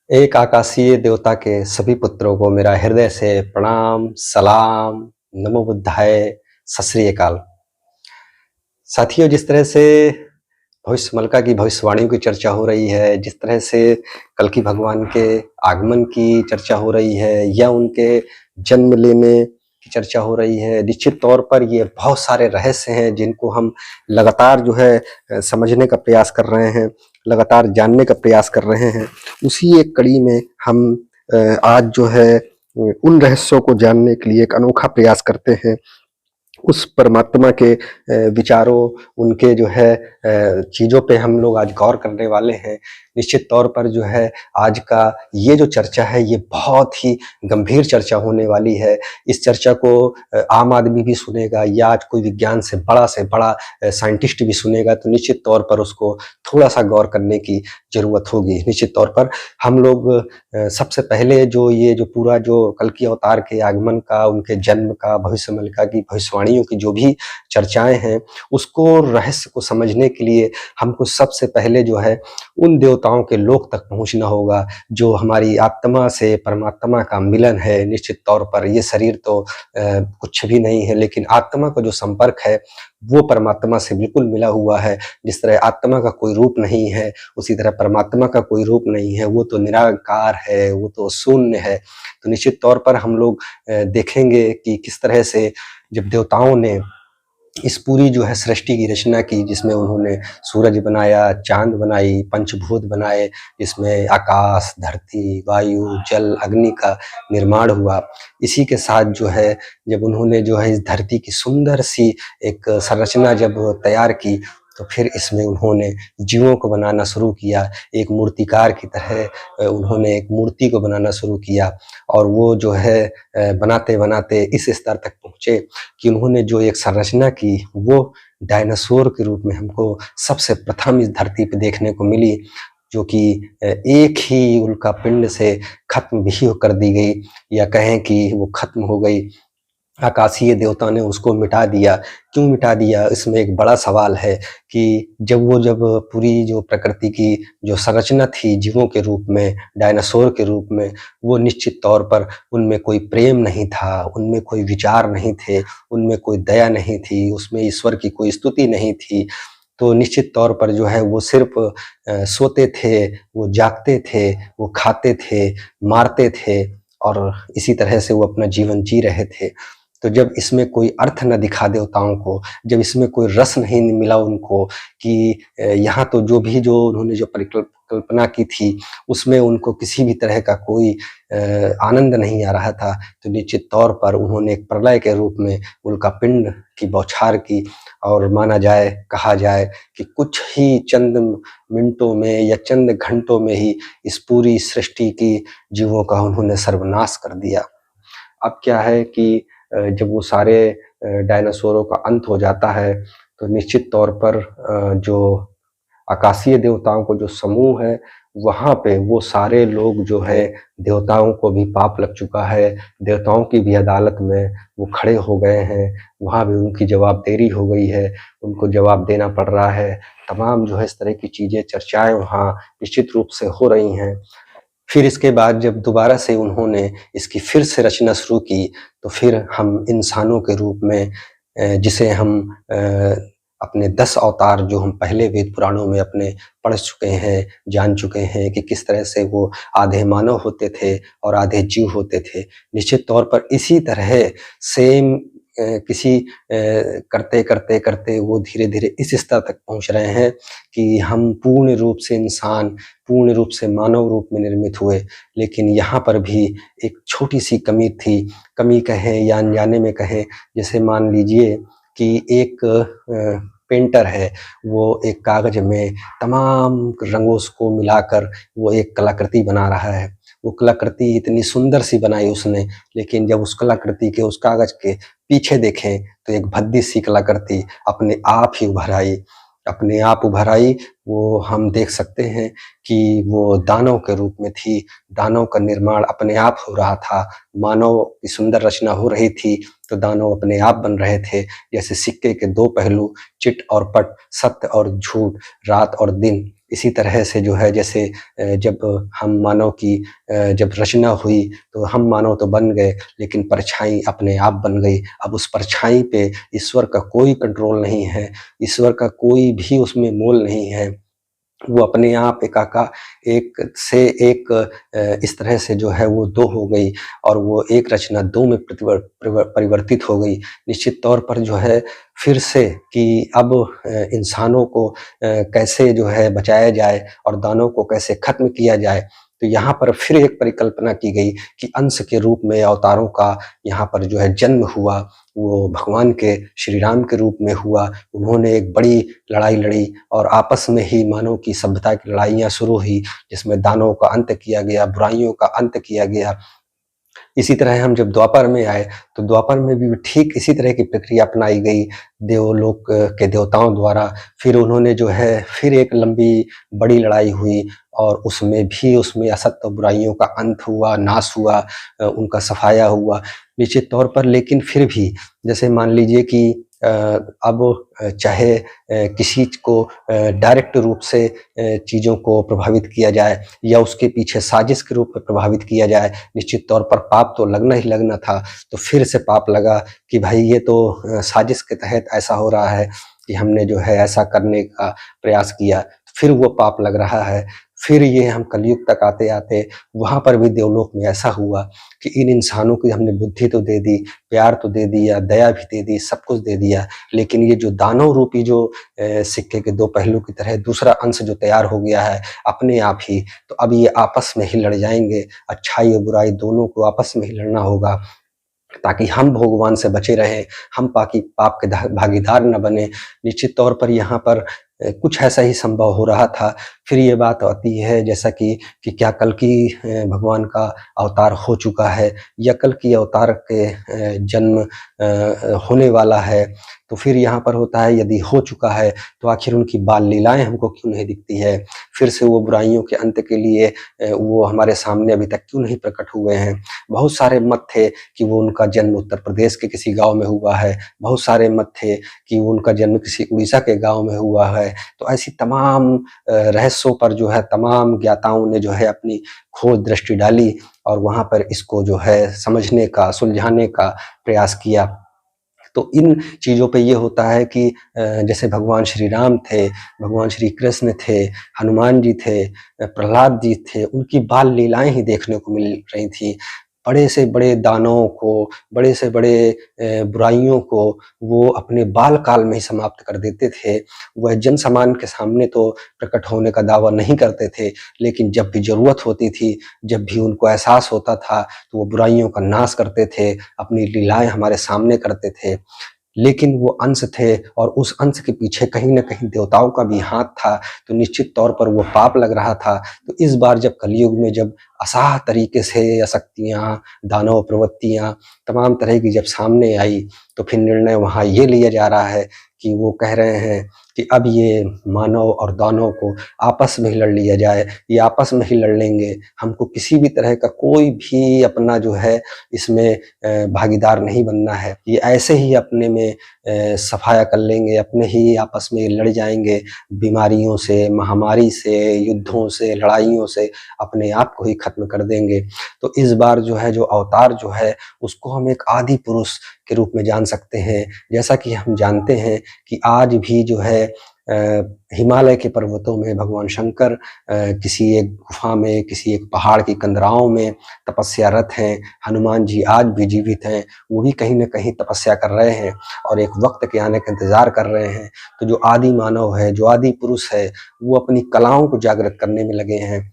एक आकाशीय देवता के सभी पुत्रों को मेरा हृदय से प्रणाम, सलाम, नमो बुद्धाय, सत श्री अकाल। साथियों, जिस तरह से भविष्य मलका की भविष्यवाणियों की चर्चा हो रही है, जिस तरह से कल्कि भगवान के आगमन की चर्चा हो रही है या उनके जन्म लेने की चर्चा हो रही है, निश्चित तौर पर ये बहुत सारे रहस्य हैं जिनको हम लगातार समझने का प्रयास कर रहे हैं, लगातार जानने का प्रयास कर रहे हैं। उसी एक कड़ी में हम आज उन रहस्यों को जानने के लिए एक अनोखा प्रयास करते हैं। उस परमात्मा के विचारों, उनके चीज़ों पे हम लोग आज गौर करने वाले हैं। निश्चित तौर पर आज का ये जो चर्चा है, ये बहुत ही गंभीर चर्चा होने वाली है। इस चर्चा को आम आदमी भी सुनेगा या आज कोई विज्ञान से बड़ा साइंटिस्ट भी सुनेगा, तो निश्चित तौर पर उसको थोड़ा-सा गौर करने की ज़रूरत होगी। निश्चित तौर पर हम लोग सबसे पहले जो पूरा जो कल्कि अवतार के आगमन का, उनके जन्म का, भविष्य मलका की भविष्यवाणियों की जो भी चर्चाएँ हैं, उसको रहस्य को समझने के लिए हमको सबसे पहले उन देवताओं के लोक तक पहुँचना होगा, जो हमारी आत्मा से परमात्मा का मिलन है। निश्चित तौर पर ये शरीर तो कुछ भी नहीं है, लेकिन आत्मा का जो संपर्क है, वो परमात्मा से बिल्कुल मिला हुआ है। जिस तरह आत्मा का कोई रूप नहीं है, उसी तरह परमात्मा का कोई रूप नहीं है, वो तो निराकार है, वो तो शून्य है। तो निश्चित तौर पर हम लोग देखेंगे कि किस तरह से जब देवताओं ने इस पूरी सृष्टि की रचना की, जिसमें उन्होंने सूरज बनाया, चाँद बनाई, पंचभूत बनाए, जिसमें आकाश, धरती, वायु, जल, अग्नि का निर्माण हुआ। इसी के साथ जब उन्होंने इस धरती की सुंदर सी एक संरचना जब तैयार की, तो फिर इसमें उन्होंने जीवों को बनाना शुरू किया। एक मूर्तिकार की तरह उन्होंने एक मूर्ति को बनाना शुरू किया, और वो बनाते-बनाते इस स्तर तक पहुँचे कि उन्होंने जो एक संरचना की, वो डायनासोर के रूप में हमको सबसे प्रथम इस धरती पे देखने को मिली, जो कि एक ही उल्का पिंड से खत्म भी कर दी गई, या कहें कि वो खत्म हो गई। आकाशीय देवता ने उसको मिटा दिया। क्यों मिटा दिया? इसमें एक बड़ा सवाल है कि जब पूरी जो प्रकृति की जो संरचना थी जीवों के रूप में, डायनासोर के रूप में, वो निश्चित तौर पर उनमें कोई प्रेम नहीं था, उनमें कोई विचार नहीं थे, उनमें कोई दया नहीं थी, उसमें ईश्वर की कोई स्तुति नहीं थी। तो निश्चित तौर पर वो सिर्फ़ सोते थे, वो जागते थे, वो खाते थे, मारते थे, और इसी तरह से वो अपना जीवन जी रहे थे। तो जब इसमें कोई अर्थ न दिखा देवताओं को, जब इसमें कोई रस नहीं मिला उनको कि यहाँ तो जो उन्होंने जो कल्पना की थी, उसमें उनको किसी भी तरह का कोई आनंद नहीं आ रहा था, तो निश्चित तौर पर उन्होंने एक प्रलय के रूप में उल्कापिंड की बौछार की, और कहा जाए कि कुछ ही चंद मिनटों में या चंद घंटों में ही इस पूरी सृष्टि की जीवों का उन्होंने सर्वनाश कर दिया। अब क्या है कि जब वो सारे डायनासोरों का अंत हो जाता है, तो निश्चित तौर पर जो आकाशीय देवताओं को जो समूह है, वहाँ पे वो सारे लोग देवताओं को भी पाप लग चुका है, देवताओं की भी अदालत में वो खड़े हो गए हैं, वहाँ भी उनकी जवाबदेही हो गई है, उनको जवाब देना पड़ रहा है। तमाम इस तरह की चीज़ें, चर्चाएँ वहाँ निश्चित रूप से हो रही हैं। फिर इसके बाद जब दोबारा से उन्होंने इसकी फिर से रचना शुरू की, तो फिर हम इंसानों के रूप में जिसे हम अपने 10 अवतार जो हम पहले वेद पुराणों में अपने पढ़ चुके हैं, जान चुके हैं कि किस तरह से वो आधे मानव होते थे और आधे जीव होते थे। निश्चित तौर पर इसी तरह सेम करते वो धीरे-धीरे इस स्तर तक पहुँच रहे हैं कि हम पूर्ण रूप से इंसान, पूर्ण रूप से मानव रूप में निर्मित हुए। लेकिन यहाँ पर भी एक छोटी-सी कमी थी, कमी कहें या अनजाने में कहें। जैसे मान लीजिए कि एक पेंटर है, वो एक कागज़ में तमाम रंगों को मिलाकर वो एक कलाकृति बना रहा है। वो कलाकृति इतनी सुंदर सी बनाई उसने, लेकिन जब उस कलाकृति के उस कागज़ के पीछे देखें, तो एक भद्दी सी कलाकृति अपने आप ही उभर आई। वो हम देख सकते हैं कि वो दानव के रूप में थी, दानव का निर्माण अपने आप हो रहा था, मानव की सुंदर रचना हो रही थी, तो दानव अपने आप बन रहे थे। जैसे सिक्के के 2 पहलू, चिट और पट, सत्य और झूठ, रात और दिन, इसी तरह से जो है जैसे जब हम मानव की जब रचना हुई तो हम मानव तो बन गए, लेकिन परछाई अपने आप बन गई। अब उस परछाई पे ईश्वर का कोई कंट्रोल नहीं है, ईश्वर का कोई भी उसमें मोल नहीं है। वो अपने आप एक से एक इस तरह से जो है वो दो हो गई और वो एक रचना दो में परिवर्तित हो गई। निश्चित तौर पर जो है फिर से कि अब इंसानों को कैसे जो है बचाया जाए और दानव को कैसे खत्म किया जाए, तो यहाँ पर फिर एक परिकल्पना की गई कि अंश के रूप में अवतारों का यहाँ पर जो है जन्म हुआ। वो भगवान के श्री राम के रूप में हुआ। उन्होंने एक बड़ी लड़ाई लड़ी और आपस में ही मानव की सभ्यता की लड़ाइयाँ शुरू हुई, जिसमें दानवों का अंत किया गया, बुराइयों का अंत किया गया। इसी तरह हम जब द्वापर में आए तो द्वापर में भी ठीक इसी तरह की प्रक्रिया अपनाई गई देवलोक के देवताओं द्वारा। फिर उन्होंने जो है फिर एक लंबी बड़ी लड़ाई हुई और उसमें असत्य बुराइयों का अंत हुआ, नाश हुआ, उनका सफाया हुआ निश्चित तौर पर। लेकिन फिर भी जैसे मान लीजिए कि अब चाहे किसी को डायरेक्ट रूप से चीज़ों को प्रभावित किया जाए या उसके पीछे साजिश के रूप में प्रभावित किया जाए, निश्चित तौर पर पाप तो लगना ही लगना था। तो फिर से पाप लगा कि भाई ये तो साजिश के तहत ऐसा हो रहा है कि हमने जो है ऐसा करने का प्रयास किया, फिर वो पाप लग रहा है। फिर ये हम कलयुग तक आते-आते वहाँ पर भी देवलोक में ऐसा हुआ कि इन इंसानों की हमने बुद्धि तो दे दी, प्यार तो दे दिया, दया भी दे दी, सब कुछ दे दिया, लेकिन ये जो दानव रूपी जो सिक्के के दो पहलू की तरह दूसरा अंश जो तैयार हो गया है अपने आप ही, तो अब ये आपस में ही लड़ जाएँगे। अच्छाई और बुराई दोनों को आपस में ही लड़ना होगा, ताकि हम भगवान से बचे रहें, हम पाप के भागीदार न बने। निश्चित तौर पर यहाँ पर कुछ ऐसा ही संभव हो रहा था। फिर ये बात आती है जैसा कि क्या कल्कि भगवान का अवतार हो चुका है या कल्कि अवतार के जन्म होने वाला है। तो फिर यहाँ पर होता है यदि हो चुका है तो आखिर उनकी बाल लीलाएं हमको क्यों नहीं दिखती है? फिर से वो बुराइयों के अंत के लिए वो हमारे सामने अभी तक क्यों नहीं प्रकट हुए हैं? बहुत सारे मत थे कि वो उनका जन्म उत्तर प्रदेश के किसी गाँव में हुआ है, बहुत सारे मत थे कि उनका जन्म किसी उड़ीसा के गाँव में हुआ है। तो ऐसी तमाम रहस्यों पर जो है तमाम ज्ञाताओं ने जो है अपनी खोज दृष्टि डाली और वहाँ पर इसको जो है समझने का, सुलझाने का प्रयास किया। तो इन चीज़ों पे ये होता है कि जैसे भगवान श्री राम थे, भगवान श्री कृष्ण थे, हनुमान जी थे, प्रहलाद जी थे, उनकी बाल लीलाएँ ही देखने को मिल रही थी। बड़े से बड़े दानवों को, बड़े से बड़े बुराइयों को वो अपने बाल काल में ही समाप्त कर देते थे। वह जन-सामान्य के सामने तो प्रकट होने का दावा नहीं करते थे, लेकिन जब भी ज़रूरत होती थी, जब भी उनको एहसास होता था, तो वो बुराइयों का नाश करते थे, अपनी लीलाएँ हमारे सामने करते थे। लेकिन वो अंश थे और उस अंश के पीछे कहीं न कहीं देवताओं का भी हाथ था, तो निश्चित तौर पर वो पाप लग रहा था। तो इस बार जब कलयुग में जब अथाह तरीके से अशक्तियाँ, दानव प्रवृत्तियाँ, तमाम तरह की जब सामने आई, तो फिर निर्णय वहाँ ये लिया जा रहा है कि वो कह रहे हैं कि अब ये मानव और दानव को आपस में ही लड़ लिया जाए, ये आपस में ही लड़ लेंगे। हमको किसी भी तरह का कोई भी अपना जो है इसमें भागीदार नहीं बनना है। ये ऐसे ही अपने में सफाया कर लेंगे, अपने ही आपस में लड़ जाएँगे, बीमारियों से, महामारी से, युद्धों से, लड़ाइयों से अपने आप को ही खत्म कर देंगे। तो इस बार जो है जो अवतार जो है उसको हम एक आदि पुरुष के रूप में जान सकते हैं। जैसा कि हम जानते हैं कि आज भी जो है हिमालय के पर्वतों में भगवान शंकर किसी एक गुफा में, किसी एक पहाड़ की कंदराओं में तपस्यारत हैं। हनुमान जी आज भी जीवित हैं, वो भी कहीं न कहीं तपस्या कर रहे हैं और एक वक़्त के आने का इंतज़ार कर रहे हैं। तो जो आदि मानव है, जो आदि पुरुष है, वो अपनी कलाओं को जागृत करने में लगे हैं।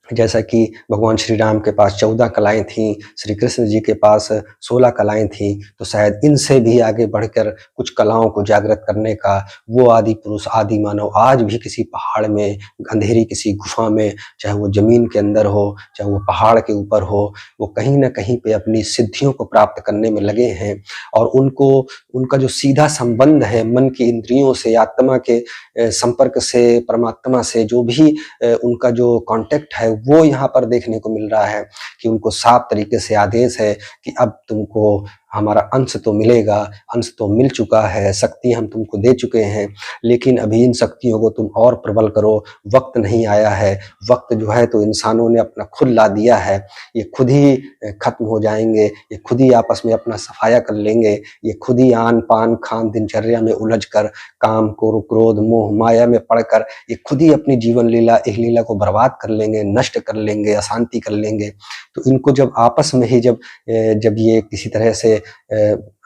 जैसा कि भगवान श्री राम के पास 14 कलाएँ थीं, श्री कृष्ण जी के पास 16 कलाएँ थीं, तो शायद इनसे भी आगे बढ़कर कुछ कलाओं को जागृत करने का वो आदि पुरुष, आदि मानव आज भी किसी पहाड़ में, अंधेरी किसी गुफ़ा में, चाहे वो ज़मीन के अंदर हो, चाहे वो पहाड़ के ऊपर हो, वो कहीं न कहीं पे अपनी सिद्धियों को प्राप्त करने में लगे हैं। और उनको उनका जो सीधा संबंध है मन की इंद्रियों से, आत्मा के संपर्क से, परमात्मा से जो भी उनका जो कॉन्टैक्ट है वो यहाँ पर देखने को मिल रहा है कि उनको साफ तरीके से आदेश है कि अब तुमको हमारा अंश तो मिलेगा, अंश तो मिल चुका है, शक्ति हम तुमको दे चुके हैं, लेकिन अभी इन शक्तियों को तुम और प्रबल करो, वक़्त नहीं आया है। वक़्त जो है तो इंसानों ने अपना खुद ला दिया है, ये खुद ही खत्म हो जाएँगे, ये खुद ही आपस में अपना सफाया कर लेंगे, ये खुद ही आन-पान, खान, दिनचर्या में उलझ कर, काम, क्रोध, मोह, माया में पड़कर ये खुद ही अपनी जीवन लीला, इह लीला को बर्बाद कर लेंगे, नष्ट कर लेंगे, अशांति कर लेंगे। तो इनको जब आपस में ही जब ये किसी तरह से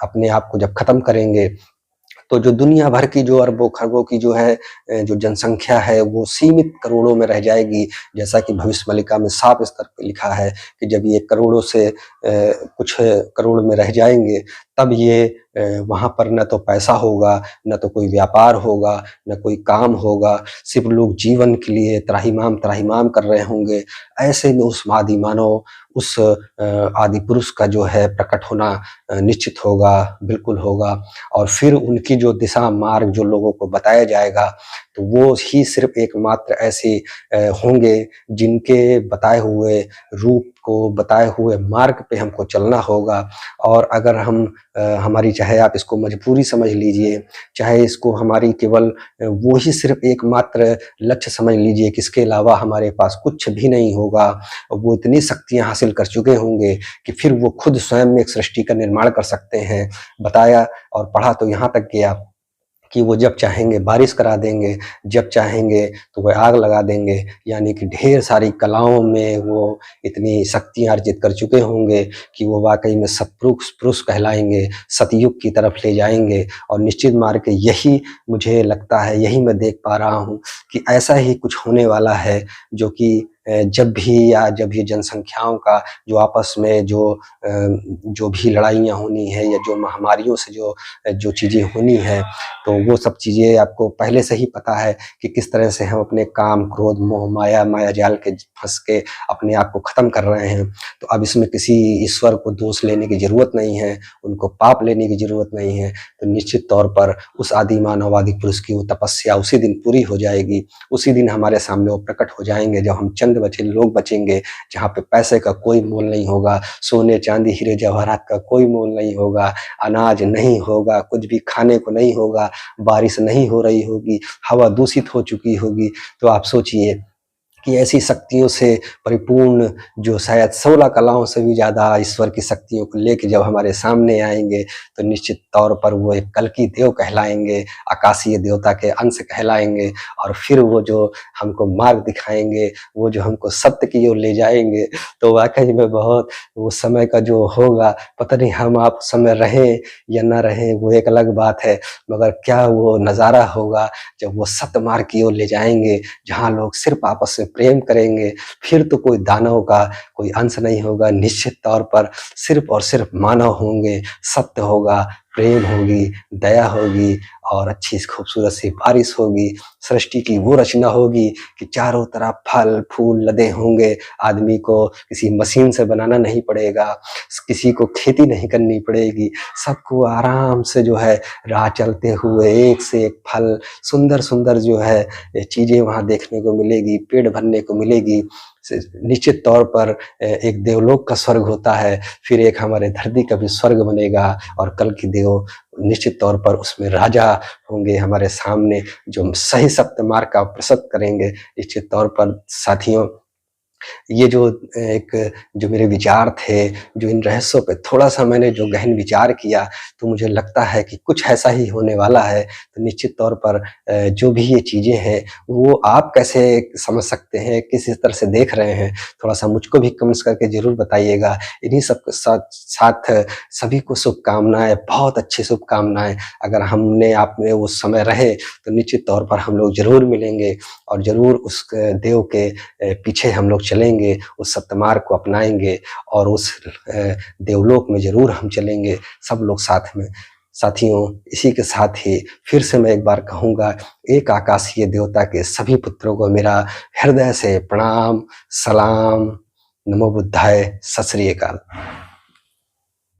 अपने आप को जब खत्म करेंगे, तो जो दुनिया भर की जो अरबों-खरबों की जो है जो जनसंख्या है वो सीमित करोड़ों में रह जाएगी। जैसा कि भविष्यवाणिका में साफ स्तर पे लिखा है कि जब ये करोड़ों से कुछ करोड़ में रह जाएँगे, तब ये वहाँ पर न तो पैसा होगा, न तो कोई व्यापार होगा, न कोई काम होगा, सिर्फ़ लोग जीवन के लिए त्राहिमाम कर रहे होंगे। ऐसे में उस आदिमानव, उस आदि पुरुष का जो है प्रकट होना निश्चित होगा, बिल्कुल होगा। और फिर उनकी जो दिशा मार्ग जो लोगों को बताया जाएगा, तो वो ही सिर्फ़ एकमात्र ऐसे होंगे जिनके बताए हुए रूप को, बताए हुए मार्ग पे हमको चलना होगा। और अगर हम हमारी, चाहे आप इसको मजबूरी समझ लीजिए, चाहे इसको हमारी केवल वो ही सिर्फ़ एकमात्र लक्ष्य समझ लीजिए कि इसके अलावा हमारे पास कुछ भी नहीं होगा। वो इतनी शक्तियाँ हासिल कर चुके होंगे कि फिर वो खुद स्वयं में एक सृष्टि का निर्माण कर सकते हैं। बताया और पढ़ा तो यहाँ तक गया कि वो जब चाहेंगे बारिश करा देंगे, जब चाहेंगे तो वह आग लगा देंगे। यानी कि ढेर सारी कलाओं में वो इतनी शक्तियाँ अर्जित कर चुके होंगे कि वो वाक़ई में सत्पुरुष पुरुष कहलाएँगे, सतयुग की तरफ ले जाएँगे। और निश्चित मार्ग के यही मुझे लगता है, यही मैं देख पा रहा हूँ कि ऐसा ही कुछ होने वाला है, जो कि जब ये जनसंख्याओं का जो आपस में जो भी लड़ाइयाँ होनी है, या जो महामारियों से जो चीज़ें होनी है, तो वो सब चीज़ें आपको पहले से ही पता है कि किस तरह से हम अपने काम, क्रोध, मोह, माया जाल के फँस के अपने आप को ख़त्म कर रहे हैं। तो अब इसमें किसी ईश्वर को दोष लेने की ज़रूरत नहीं है, उनको पाप लेने की ज़रूरत नहीं है। तो निश्चित तौर पर उस आदि मानव, आदि पुरुष की वो तपस्या उसी दिन पूरी हो जाएगी। उसी दिन हमारे सामने वो प्रकट हो जाएँगे, जब हम चंद बचे लोग बचेंगे, जहाँ पे पैसे का कोई मोल नहीं होगा, सोने, चांदी, हीरे जवाहरात का कोई मोल नहीं होगा, अनाज नहीं होगा, कुछ भी खाने को नहीं होगा, बारिश नहीं हो रही होगी, हवा दूषित हो चुकी होगी। तो आप सोचिए कि ऐसी शक्तियों से परिपूर्ण, जो शायद 16 कलाओं से भी ज़्यादा ईश्वर की शक्तियों को लेके जब हमारे सामने आएँगे, तो निश्चित तौर पर वो एक कल्कि देव कहलाएँगे, आकाशीय देवता के अंश कहलाएँगे। और फिर वो जो हमको मार्ग दिखाएँगे, वो जो हमको सत्य की ओर ले जाएँगे, तो वाक़ई में बहुत उस समय का जो होगा, पता नहीं हम आप उस समय रहें या ना रहें, वो एक अलग बात है। मगर क्या वो नज़ारा होगा जब वो सत्य मार्ग की ओर ले जाएँगे, जहाँ लोग सिर्फ़ आपस में प्रेम करेंगे। फिर तो कोई दानव का कोई अंश नहीं होगा, निश्चित तौर पर सिर्फ़ और सिर्फ़ मानव होंगे, सत्य होगा, प्रेम होगी, दया होगी, और अच्छी खूबसूरत सी बारिश होगी। सृष्टि की वो रचना होगी कि चारों तरफ फल फूल लदे होंगे। आदमी को किसी मशीन से बनाना नहीं पड़ेगा, किसी को खेती नहीं करनी पड़ेगी। सबको आराम से जो है राह चलते हुए एक से एक फल, सुंदर सुंदर जो है चीज़ें वहाँ देखने को मिलेगी, पेट भरने को मिलेगी। निश्चित तौर पर एक देवलोक का स्वर्ग होता है, फिर एक हमारे धरती का भी स्वर्ग बनेगा। और कल की देव निश्चित तौर पर उसमें राजा होंगे हमारे सामने, जो सही सत्य मार्ग का प्रस्तुत करेंगे। निश्चित तौर पर साथियों, ये जो मेरे विचार थे, जो इन रहस्यों पे थोड़ा-सा मैंने जो गहन विचार किया, तो मुझे लगता है कि कुछ ऐसा ही होने वाला है। तो निश्चित तौर पर जो भी ये चीज़ें हैं, वो आप कैसे समझ सकते हैं, किस तरह से देख रहे हैं, थोड़ा-सा मुझको भी कमेंट्स करके ज़रूर बताइएगा। इन्हीं सब के साथ सभी को शुभकामनाएँ, बहुत अच्छी शुभकामनाएँ। अगर हमने आप में उस समय रहे, तो निश्चित तौर पर हम लोग ज़रूर मिलेंगे, और ज़रूर उस देव के पीछे हम लोग चलेंगे, उस सत्य मार्ग को अपनाएँगे, और उस देवलोक में ज़रूर हम चलेंगे, सब लोग साथ में। साथियों, इसी के साथ ही फिर से मैं एक बार कहूँगा, एक आकाशीय देवता के सभी पुत्रों को मेरा हृदय से प्रणाम, सलाम, नमो बुद्धाय, सत श्री अकाल।